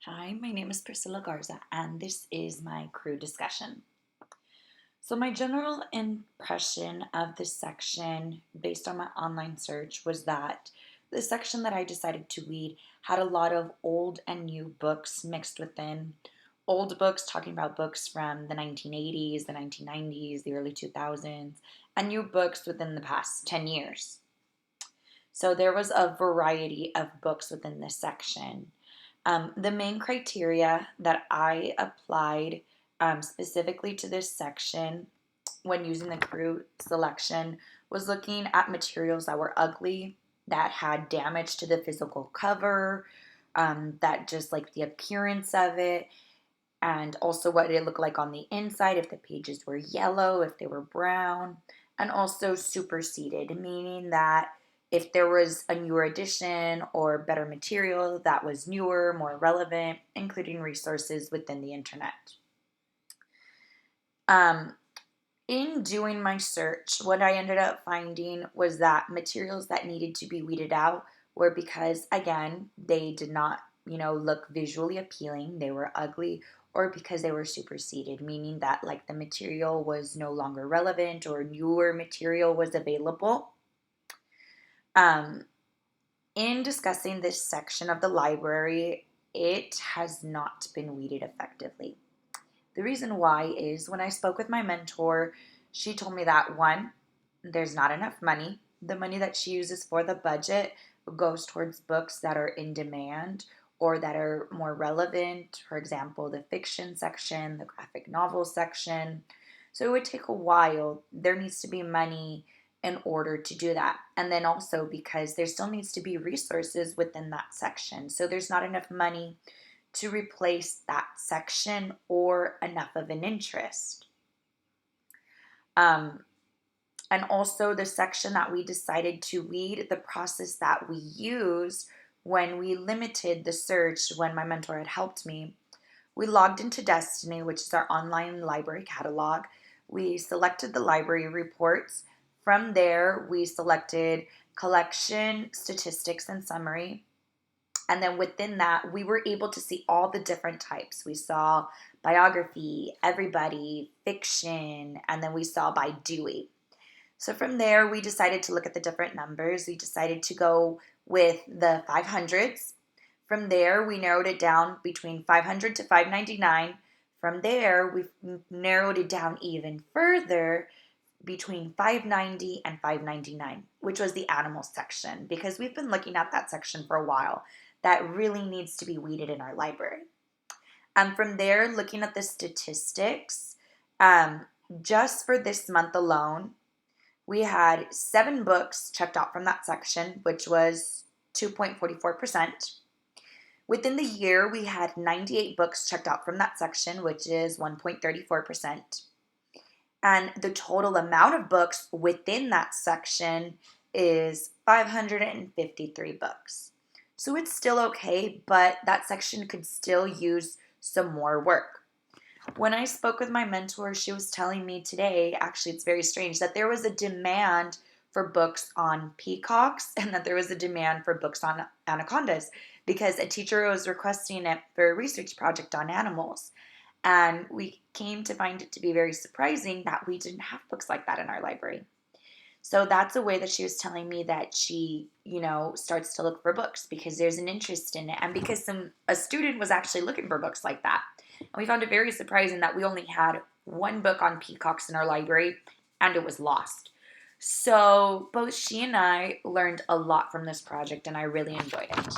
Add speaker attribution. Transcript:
Speaker 1: Hi, my name is Priscilla Garza, and this is my crew discussion. So, my general impression of this section, based on my online search, was that the section that I decided to read had a lot of old and new books mixed within. Old books talking about books from the 1980s, the 1990s, the early 2000s, and new books within the past 10 years. So, there was a variety of books within this section. The main criteria that I applied specifically to this section when using the crew selection was looking at materials that were ugly, that had damage to the physical cover, that just like the appearance of it, and also what it looked like on the inside, if the pages were yellow, if they were brown, and also superseded, meaning that if there was a newer edition or better material that was newer, more relevant, including resources within the internet. Um, in doing my search, what I ended up finding was that materials that needed to be weeded out were because, again, they did not, look visually appealing, they were ugly, or because they were superseded, meaning that like the material was no longer relevant or newer material was available. Um, in discussing this section of the library, it has not been weeded effectively. The reason why is when I spoke with my mentor, she told me that one, there's not enough money. The money that she uses for the budget goes towards books that are in demand or that are more relevant. For example, the fiction section, the graphic novel section. So it would take a while. There needs to be money in order to do that. And then also because there still needs to be resources within that section. So there's not enough money to replace that section or enough of an interest. Um, and also the section that we decided to read, the process that we used when we limited the search when my mentor had helped me. We logged into Destiny, which is our online library catalog. We selected the library reports. From there, we selected collection, statistics, and summary. And then within that, we were able to see all the different types. We saw biography, everybody, fiction, and then we saw by Dewey. So from there, we decided to look at the different numbers. We decided to go with the 500s. From there, we narrowed it down between 500 to 599. From there, we narrowed it down even further between 590 and 599, which was the animal section, because we've been looking at that section for a while. That really needs to be weeded in our library. From there, looking at the statistics, just for this month alone, we had 7 books checked out from that section, which was 2.44%. Within the year, we had 98 books checked out from that section, which is 1.34%. And the total amount of books within that section is 553 books. So it's still okay, but that section could still use some more work. When I spoke with my mentor, she was telling me today, actually, it's very strange, that there was a demand for books on peacocks and that there was a demand for books on anacondas because a teacher was requesting it for a research project on animals. And we came to find it to be very surprising that we didn't have books like that in our library. So that's a way that she was telling me that she, starts to look for books because there's an interest in it and because a student was actually looking for books like that. And we found it very surprising that we only had one book on peacocks in our library and it was lost. So both she and I learned a lot from this project and I really enjoyed it.